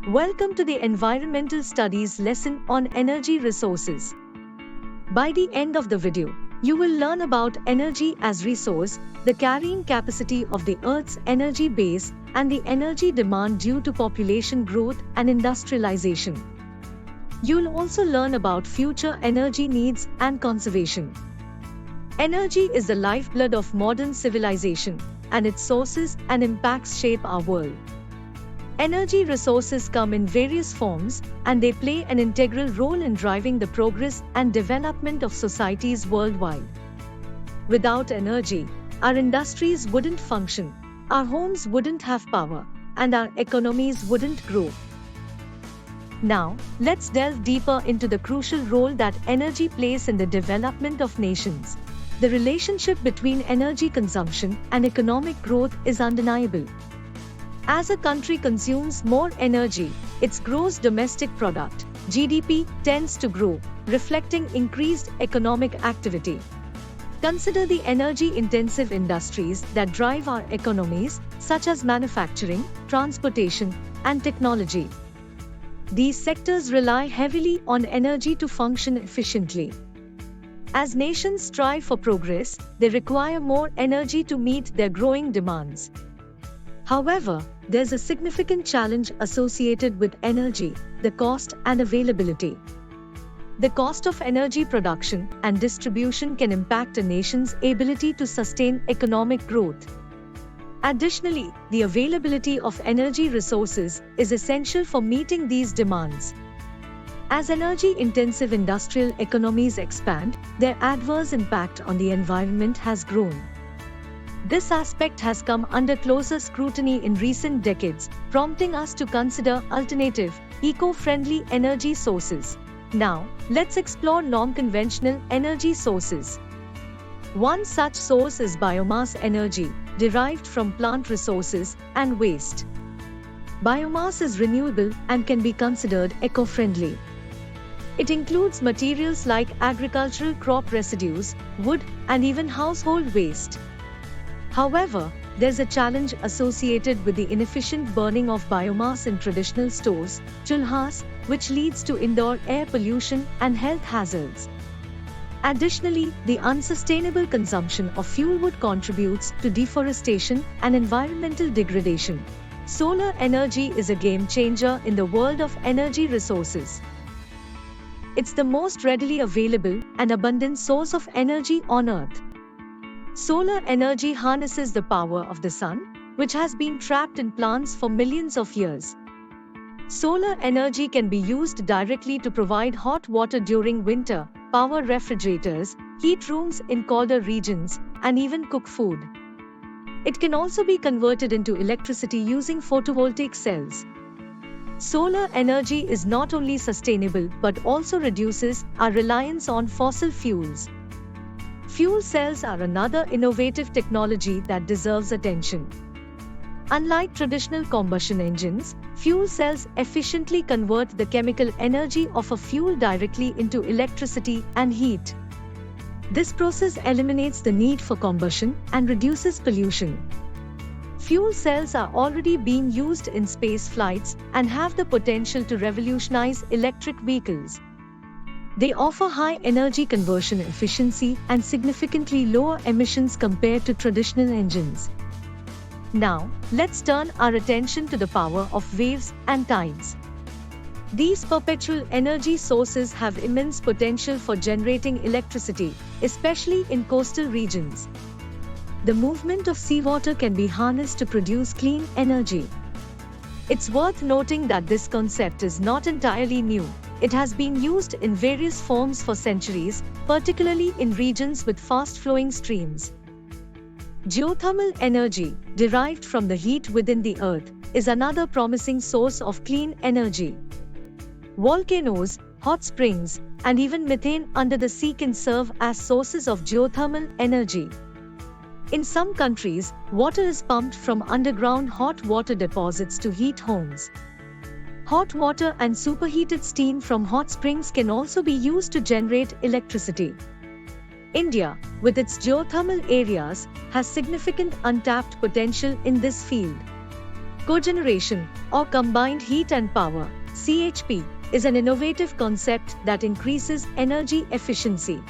Welcome to the Environmental Studies lesson on energy resources. By the end of the video, you will learn about energy as resource, the carrying capacity of the Earth's energy base, and the energy demand due to population growth and industrialization. You'll also learn about future energy needs and conservation. Energy is the lifeblood of modern civilization, and its sources and impacts shape our world. Energy resources come in various forms, and they play an integral role in driving the progress and development of societies worldwide. Without energy, our industries wouldn't function, our homes wouldn't have power, and our economies wouldn't grow. Now, let's delve deeper into the crucial role that energy plays in the development of nations. The relationship between energy consumption and economic growth is undeniable. As a country consumes more energy, its gross domestic product (GDP) tends to grow, reflecting increased economic activity. Consider the energy-intensive industries that drive our economies, such as manufacturing, transportation, and technology. These sectors rely heavily on energy to function efficiently. As nations strive for progress, they require more energy to meet their growing demands. However, there's a significant challenge associated with energy: the cost and availability. The cost of energy production and distribution can impact a nation's ability to sustain economic growth. Additionally, the availability of energy resources is essential for meeting these demands. As energy-intensive industrial economies expand, their adverse impact on the environment has grown. This aspect has come under closer scrutiny in recent decades, prompting us to consider alternative, eco-friendly energy sources. Now, let's explore non-conventional energy sources. One such source is biomass energy, derived from plant resources and waste. Biomass is renewable and can be considered eco-friendly. It includes materials like agricultural crop residues, wood, and even household waste. However, there's a challenge associated with the inefficient burning of biomass in traditional stores, chulhas, which leads to indoor air pollution and health hazards. Additionally, the unsustainable consumption of fuel wood contributes to deforestation and environmental degradation. Solar energy is a game changer in the world of energy resources. It's the most readily available and abundant source of energy on Earth. Solar energy harnesses the power of the sun, which has been trapped in plants for millions of years. Solar energy can be used directly to provide hot water during winter, power refrigerators, heat rooms in colder regions, and even cook food. It can also be converted into electricity using photovoltaic cells. Solar energy is not only sustainable but also reduces our reliance on fossil fuels. Fuel cells are another innovative technology that deserves attention. Unlike traditional combustion engines, fuel cells efficiently convert the chemical energy of a fuel directly into electricity and heat. This process eliminates the need for combustion and reduces pollution. Fuel cells are already being used in space flights and have the potential to revolutionize electric vehicles. They offer high energy conversion efficiency and significantly lower emissions compared to traditional engines. Now, let's turn our attention to the power of waves and tides. These perpetual energy sources have immense potential for generating electricity, especially in coastal regions. The movement of seawater can be harnessed to produce clean energy. It's worth noting that this concept is not entirely new. It has been used in various forms for centuries, particularly in regions with fast-flowing streams. Geothermal energy, derived from the heat within the earth, is another promising source of clean energy. Volcanoes, hot springs, and even methane under the sea can serve as sources of geothermal energy. In some countries, water is pumped from underground hot water deposits to heat homes. Hot water and superheated steam from hot springs can also be used to generate electricity. India, with its geothermal areas, has significant untapped potential in this field. Cogeneration, or combined heat and power, CHP, is an innovative concept that increases energy efficiency.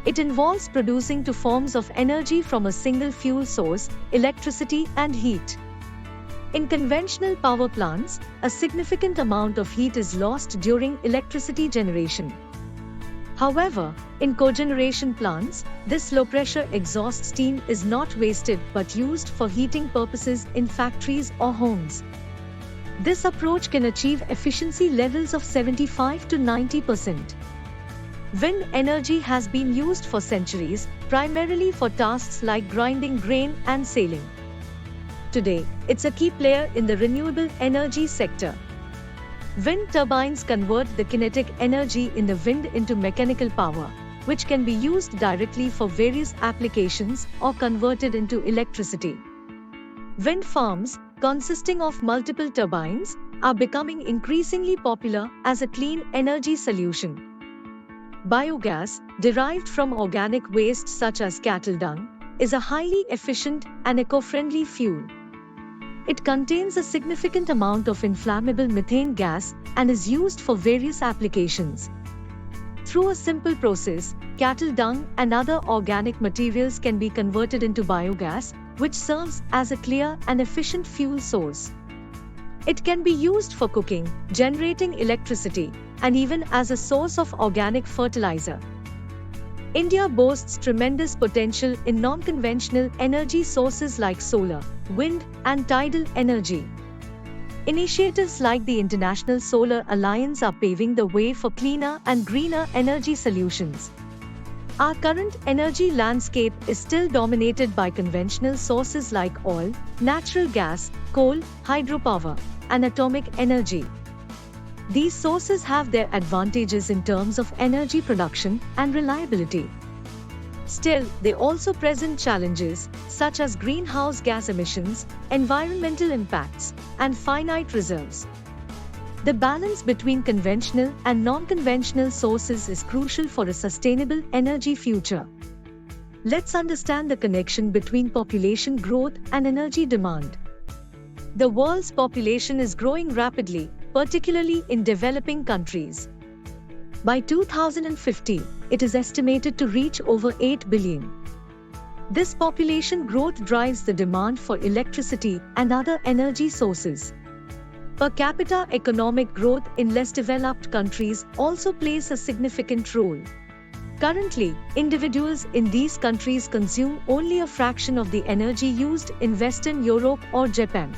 It involves producing two forms of energy from a single fuel source, electricity and heat. In conventional power plants, a significant amount of heat is lost during electricity generation. However, in cogeneration plants, this low-pressure exhaust steam is not wasted but used for heating purposes in factories or homes. This approach can achieve efficiency levels of 75 to 90%. Wind energy has been used for centuries, primarily for tasks like grinding grain and sailing. Today, it's a key player in the renewable energy sector. Wind turbines convert the kinetic energy in the wind into mechanical power, which can be used directly for various applications or converted into electricity. Wind farms, consisting of multiple turbines, are becoming increasingly popular as a clean energy solution. Biogas, derived from organic waste such as cattle dung, is a highly efficient and eco-friendly fuel. It contains a significant amount of inflammable methane gas and is used for various applications. Through a simple process, cattle dung and other organic materials can be converted into biogas, which serves as a clear and efficient fuel source. It can be used for cooking, generating electricity, and even as a source of organic fertilizer. India boasts tremendous potential in non-conventional energy sources like solar, wind, and tidal energy. Initiatives like the International Solar Alliance are paving the way for cleaner and greener energy solutions. Our current energy landscape is still dominated by conventional sources like oil, natural gas, coal, hydropower, and atomic energy. These sources have their advantages in terms of energy production and reliability. Still, they also present challenges, such as greenhouse gas emissions, environmental impacts, and finite reserves. The balance between conventional and non-conventional sources is crucial for a sustainable energy future. Let's understand the connection between population growth and energy demand. The world's population is growing rapidly, particularly in developing countries. By 2050, it is estimated to reach over 8 billion. This population growth drives the demand for electricity and other energy sources. Per capita economic growth in less developed countries also plays a significant role. Currently, individuals in these countries consume only a fraction of the energy used in Western Europe or Japan.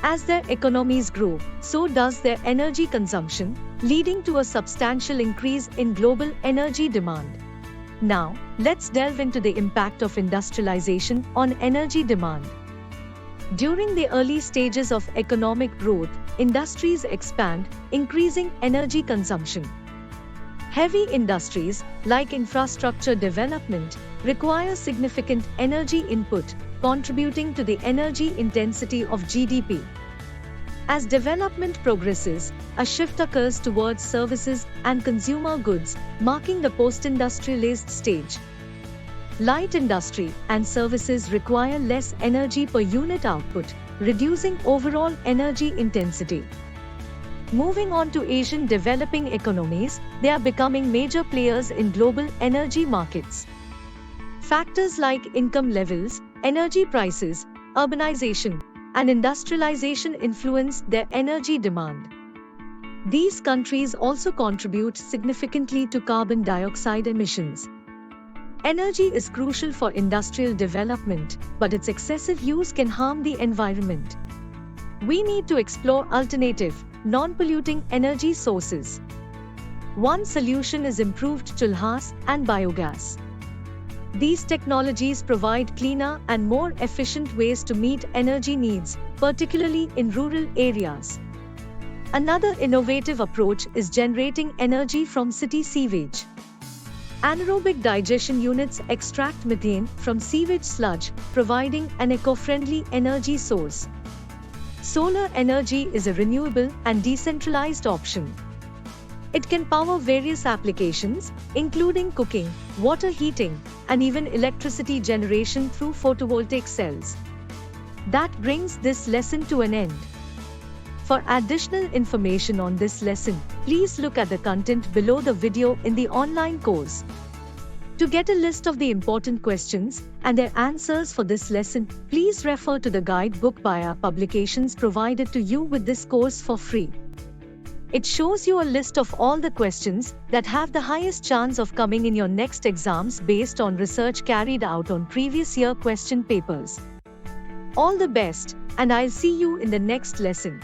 As their economies grow, so does their energy consumption, leading to a substantial increase in global energy demand. Now, let's delve into the impact of industrialization on energy demand. During the early stages of economic growth, industries expand, increasing energy consumption. Heavy industries, like infrastructure development, require significant energy input, contributing to the energy intensity of GDP. As development progresses, a shift occurs towards services and consumer goods, marking the post-industrialized stage. Light industry and services require less energy per unit output, reducing overall energy intensity. Moving on to Asian developing economies, they are becoming major players in global energy markets. Factors like income levels, energy prices, urbanization, and industrialization influence their energy demand. These countries also contribute significantly to carbon dioxide emissions. Energy is crucial for industrial development, but its excessive use can harm the environment. We need to explore alternative, non-polluting energy sources. One solution is improved chulhas and biogas. These technologies provide cleaner and more efficient ways to meet energy needs, particularly in rural areas. Another innovative approach is generating energy from city sewage. Anaerobic digestion units extract methane from sewage sludge, providing an eco-friendly energy source. Solar energy is a renewable and decentralized option. It can power various applications, including cooking, water heating, and even electricity generation through photovoltaic cells. That brings this lesson to an end. For additional information on this lesson, please look at the content below the video in the online course. To get a list of the important questions and their answers for this lesson, please refer to the guidebook by our publications provided to you with this course for free. It shows you a list of all the questions that have the highest chance of coming in your next exams based on research carried out on previous year question papers. All the best, and I'll see you in the next lesson.